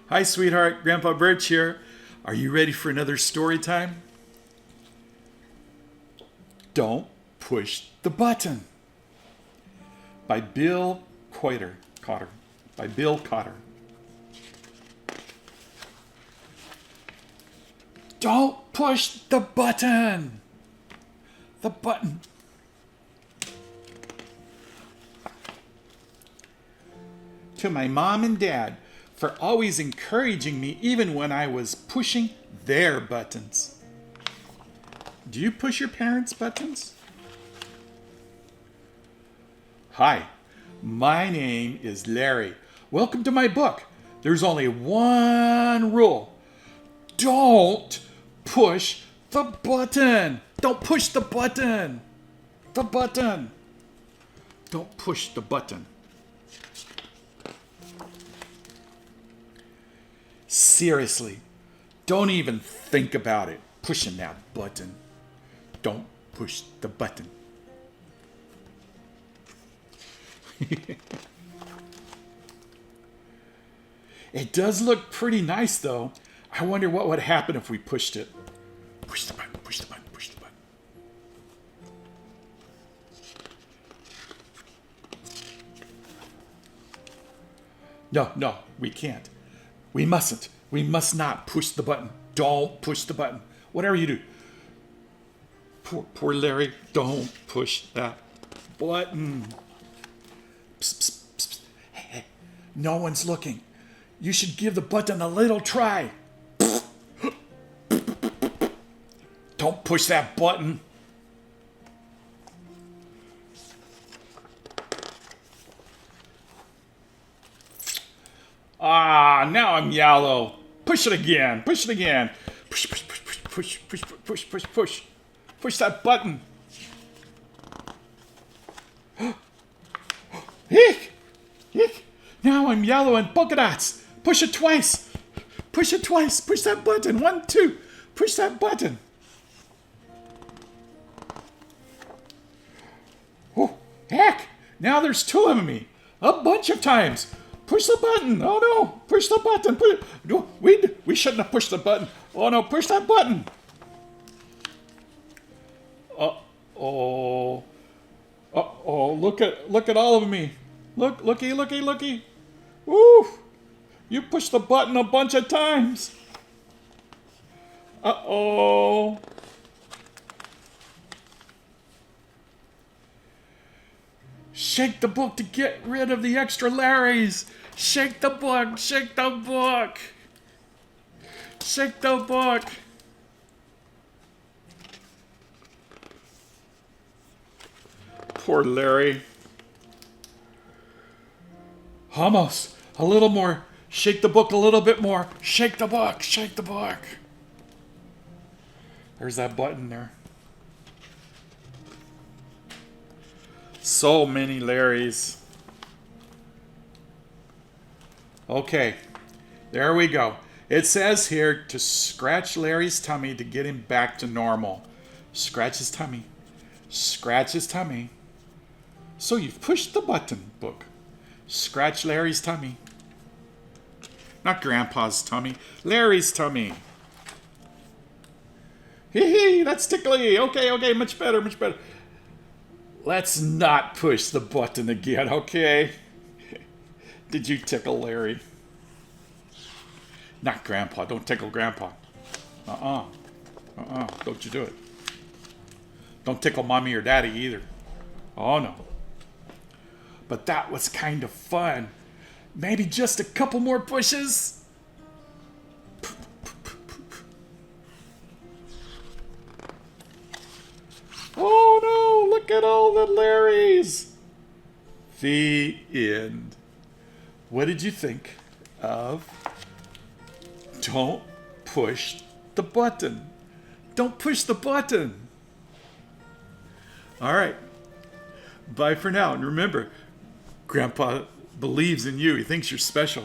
Hi, sweetheart. Grandpa Birch here. Are you ready for another story time? Don't Push the Button by Bill Cotter. By Bill Cotter. Don't push the button. The button. To my mom and dad for always encouraging me even when I was pushing their buttons. Do you push your parents' buttons? Hi, my name is Larry. Welcome to my book. There's only one rule. Don't push the button. Don't push the button. The button. Don't push the button. Seriously, don't even think about it. Pushing that button. Don't push the button. It does look pretty nice, though. I wonder what would happen if we pushed it. Push the button, push the button, push the button. No, we can't. We mustn't. We must not push the button. Don't push the button. Whatever you do. Poor Larry, don't push that button. Psst, psst, psst. Hey, no one's looking. You should give the button a little try. Don't push that button. Now I'm yellow. Push it again. Push it again. Push, push, push, push, push, push, push, push, push. Push that button. Eek! Eek! Now I'm yellow and polka dots. Push it twice. Push it twice. Push that button. 1, 2. Push that button. Oh, heck! Now there's 2 of me. A bunch of times. Push the button. Oh no! Push the button. Push it. No, we shouldn't have pushed the button. Oh no! Push that button. Uh-oh. Uh-oh. Look at all of me. Looky. Woo! You pushed the button a bunch of times. Uh-oh. Shake the book to get rid of the extra Larrys. Shake the book. Shake the book. Shake the book. Poor Larry. Almost. A little more. Shake the book a little bit more. Shake the book. Shake the book. There's that button there. So many Larrys. Okay. There we go. It says here to scratch Larry's tummy to get him back to normal. Scratch his tummy. Scratch his tummy. So you've pushed the button, book. Scratch Larry's tummy. Not Grandpa's tummy. Larry's tummy. Hee, that's tickly. Okay, much better. Let's not push the button again, okay? Did you tickle Larry? Not Grandpa. Don't tickle Grandpa. Don't you do it. Don't tickle Mommy or Daddy either. Oh, no. But that was kind of fun. Maybe just a couple more pushes? Oh no, look at all the Larrys. The end. What did you think of Don't Push the Button? Don't push the button. All right. Bye for now. And remember, Grandpa believes in you. He thinks you're special.